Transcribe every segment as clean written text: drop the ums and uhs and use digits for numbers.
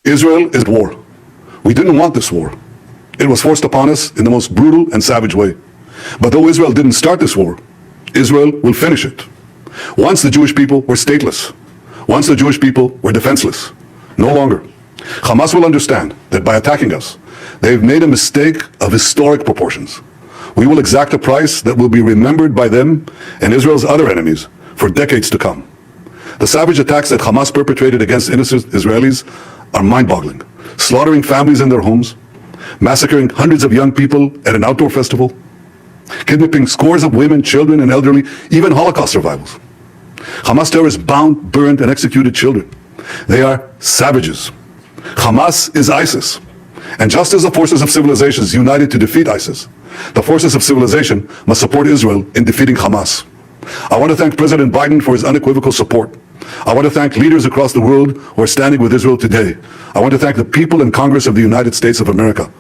Israel is at war. We didn't want this war. It was forced upon us in the most brutal and savage way. But though Israel didn't start this war, Israel will finish it. Once the Jewish people were stateless. Once the Jewish people were defenseless. No longer. Hamas will understand that by attacking us, they've made a mistake of historic proportions. We will exact a price that will be remembered by them and Israel's other enemies for decades to come. The savage attacks that Hamas perpetrated against innocent Israelis are mind-boggling, slaughtering families in their homes, massacring hundreds of young people at an outdoor festival, kidnapping scores of women, children, and elderly, even Holocaust survivors. Hamas terrorists bound, burned, and executed children. They are savages. Hamas is ISIS. And just as the forces of civilizations united to defeat ISIS, the forces of civilization must support Israel in defeating Hamas. I want to thank President Biden for his unequivocal support. I want to thank leaders across the world who are standing with Israel today. I want to thank the people and Congress of the United States of America.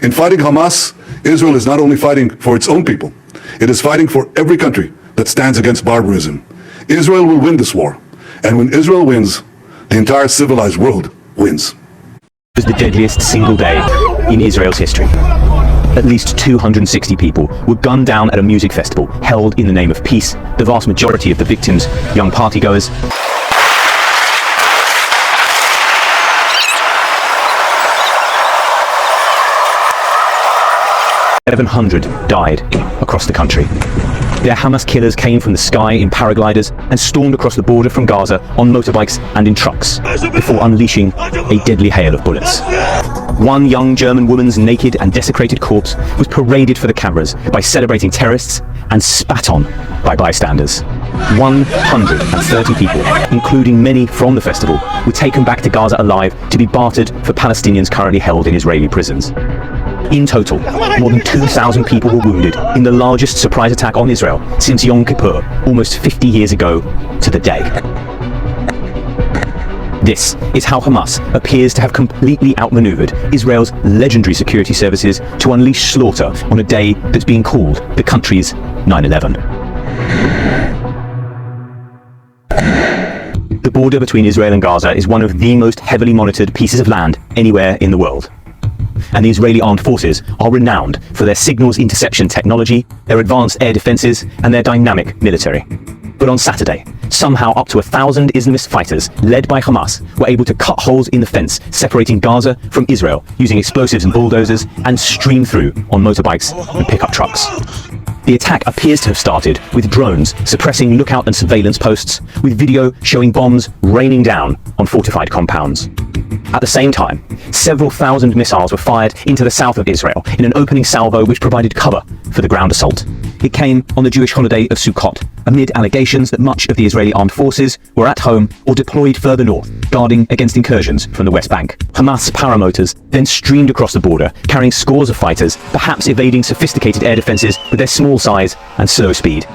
In fighting Hamas, Israel is not only fighting for its own people, it is fighting for every country that stands against barbarism. Israel will win this war. And when Israel wins, the entire civilized world wins. It was the deadliest single day in Israel's history. At least 260 people were gunned down at a music festival held in the name of peace, the vast majority of the victims young partygoers. 700 died across the country. Their Hamas killers came from the sky in paragliders and stormed across the border from Gaza on motorbikes and in trucks, before unleashing a deadly hail of bullets. One young German woman's naked and desecrated corpse was paraded for the cameras by celebrating terrorists and spat on by bystanders. 130 people, including many from the festival, were taken back to Gaza alive to be bartered for Palestinians currently held in Israeli prisons. In total, more than 2,000 people were wounded in the largest surprise attack on Israel since Yom Kippur, almost 50 years ago to the day. This is how Hamas appears to have completely outmaneuvered Israel's legendary security services to unleash slaughter on a day that's being called the country's 9/11. The border between Israel and Gaza is one of the most heavily monitored pieces of land anywhere in the world. And the Israeli armed forces are renowned for their signals interception technology, their advanced air defenses, and their dynamic military. But on Saturday, somehow up to 1,000 Islamist fighters, led by Hamas, were able to cut holes in the fence separating Gaza from Israel using explosives and bulldozers and stream through on motorbikes and pickup trucks. The attack appears to have started with drones suppressing lookout and surveillance posts, with video showing bombs raining down on fortified compounds. At the same time, several thousand missiles were fired into the south of Israel in an opening salvo which provided cover for the ground assault. It came on the Jewish holiday of Sukkot, amid allegations that much of the Israeli armed forces were at home or deployed further north, guarding against incursions from the West Bank. Hamas paramotors then streamed across the border, carrying scores of fighters, perhaps evading sophisticated air defenses with their small size and slow speed.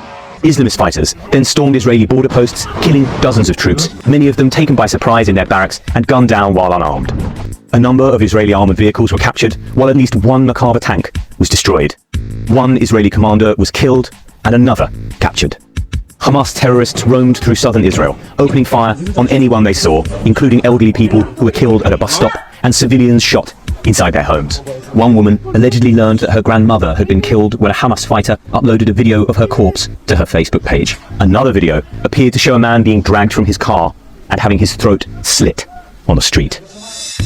Islamist fighters then stormed Israeli border posts, killing dozens of troops, many of them taken by surprise in their barracks and gunned down while unarmed. A number of Israeli armored vehicles were captured, while at least one Merkava tank was destroyed. One Israeli commander was killed and another captured. Hamas terrorists roamed through southern Israel, opening fire on anyone they saw, including elderly people who were killed at a bus stop and civilians shot inside their homes. One woman allegedly learned that her grandmother had been killed when a Hamas fighter uploaded a video of her corpse to her Facebook page. Another video appeared to show a man being dragged from his car and having his throat slit on the street.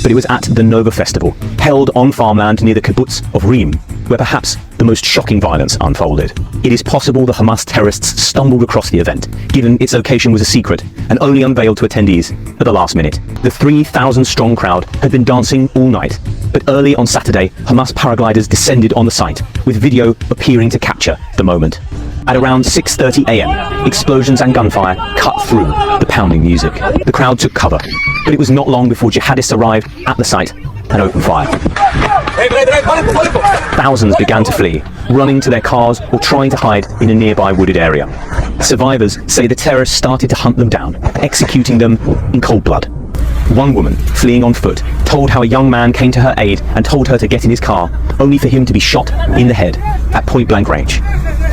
But it was at the Nova Festival, held on farmland near the kibbutz of Reem, where perhaps the most shocking violence unfolded. It is possible the Hamas terrorists stumbled across the event, given its location was a secret and only unveiled to attendees at the last minute. The 3,000-strong crowd had been dancing all night, but early on Saturday, Hamas paragliders descended on the site, with video appearing to capture the moment. At around 6:30 a.m., explosions and gunfire cut through the pounding music. The crowd took cover, but it was not long before jihadists arrived at the site and opened fire. Thousands began to flee, running to their cars or trying to hide in a nearby wooded area. Survivors say the terrorists started to hunt them down, executing them in cold blood. One woman, fleeing on foot, told how a young man came to her aid and told her to get in his car, only for him to be shot in the head at point-blank range.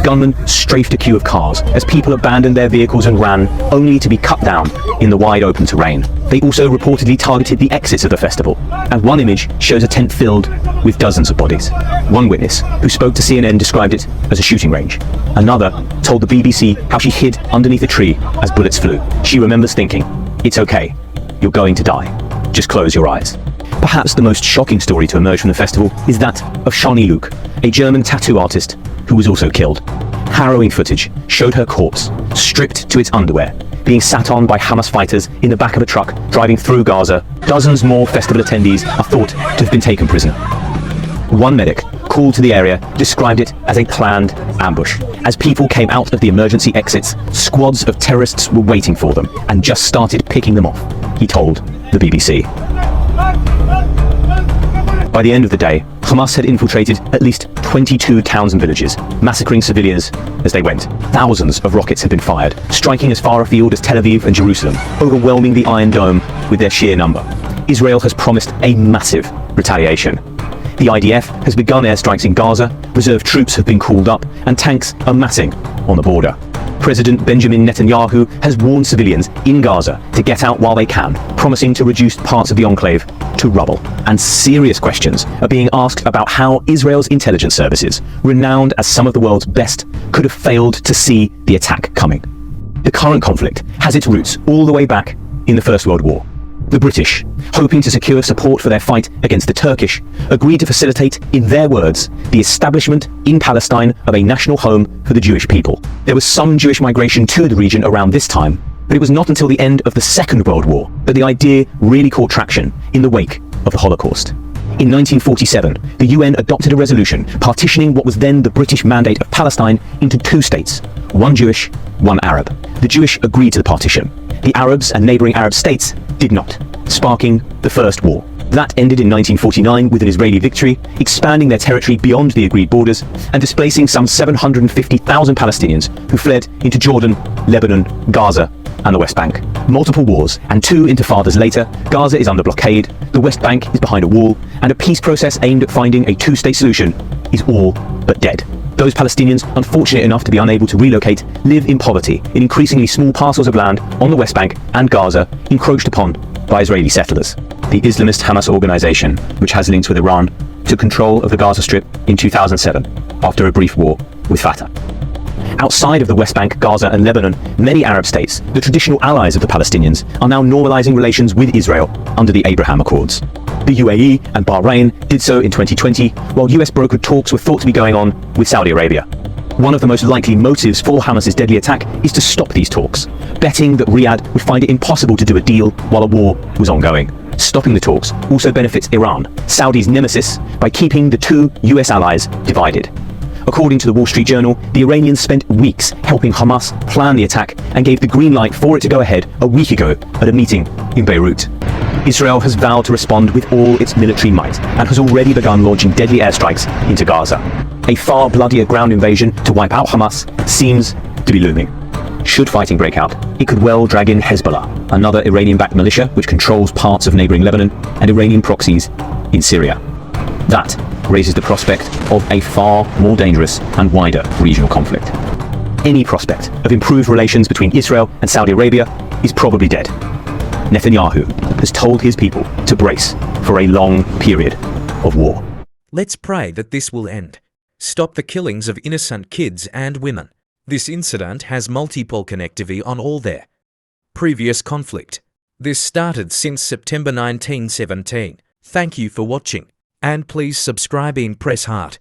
Gunmen strafed a queue of cars as people abandoned their vehicles and ran, only to be cut down in the wide open terrain. They also reportedly targeted the exits of the festival, and one image shows a tent filled with dozens of bodies. One witness, who spoke to CNN, described it as a shooting range. Another told the BBC how she hid underneath a tree as bullets flew. She remembers thinking, "It's okay, you're going to die. Just close your eyes." Perhaps the most shocking story to emerge from the festival is that of Shani Luke, a German tattoo artist who was also killed. Harrowing footage showed her corpse, stripped to its underwear, being sat on by Hamas fighters in the back of a truck driving through Gaza. Dozens more festival attendees are thought to have been taken prisoner. One medic, called to the area, described it as a planned ambush. As people came out of the emergency exits, squads of terrorists were waiting for them and just started picking them off, he told the BBC. By the end of the day, Hamas had infiltrated at least 22 towns and villages, massacring civilians as they went. Thousands of rockets had been fired, striking as far afield as Tel Aviv and Jerusalem, overwhelming the Iron Dome with their sheer number. Israel has promised a massive retaliation. The IDF has begun airstrikes in Gaza, reserve troops have been called up, and tanks are massing on the border. President Benjamin Netanyahu has warned civilians in Gaza to get out while they can, promising to reduce parts of the enclave to rubble. And serious questions are being asked about how Israel's intelligence services, renowned as some of the world's best, could have failed to see the attack coming. The current conflict has its roots all the way back in the First World War. The British, hoping to secure support for their fight against the Turkish, agreed to facilitate, in their words, the establishment in Palestine of a national home for the Jewish people. There was some Jewish migration to the region around this time, but it was not until the end of the Second World War that the idea really caught traction in the wake of the Holocaust. In 1947, the UN adopted a resolution partitioning what was then the British Mandate of Palestine into two states, one Jewish, one Arab. The Jewish agreed to the partition. The Arabs and neighboring Arab states did not, sparking the First War. That ended in 1949 with an Israeli victory, expanding their territory beyond the agreed borders and displacing some 750,000 Palestinians who fled into Jordan, Lebanon, Gaza, and the West Bank. Multiple wars and two intifadas later, Gaza is under blockade, the West Bank is behind a wall, and a peace process aimed at finding a two-state solution is all but dead. Those Palestinians, unfortunate enough to be unable to relocate, live in poverty in increasingly small parcels of land on the West Bank and Gaza, encroached upon by Israeli settlers. The Islamist Hamas organization, which has links with Iran, took control of the Gaza Strip in 2007 after a brief war with Fatah. Outside of the West Bank, Gaza and Lebanon, many Arab states, the traditional allies of the Palestinians, are now normalizing relations with Israel under the Abraham Accords. The UAE and Bahrain did so in 2020, while US brokered talks were thought to be going on with Saudi Arabia. One of the most likely motives for Hamas's deadly attack is to stop these talks, betting that Riyadh would find it impossible to do a deal while a war was ongoing. Stopping the talks also benefits Iran, Saudi's nemesis, by keeping the two US allies divided. According to the Wall Street Journal, the Iranians spent weeks helping Hamas plan the attack and gave the green light for it to go ahead a week ago at a meeting in Beirut. Israel has vowed to respond with all its military might and has already begun launching deadly airstrikes into Gaza. A far bloodier ground invasion to wipe out Hamas seems to be looming. Should fighting break out, it could well drag in Hezbollah, another Iranian-backed militia which controls parts of neighboring Lebanon, and Iranian proxies in Syria. That raises the prospect of a far more dangerous and wider regional conflict. Any prospect of improved relations between Israel and Saudi Arabia is probably dead. Netanyahu has told his people to brace for a long period of war. Let's pray that this will end. Stop the killings of innocent kids and women. This incident has multiple connectivity on all there. Previous conflict. This started since September 1917. Thank you for watching. And please subscribe and press heart.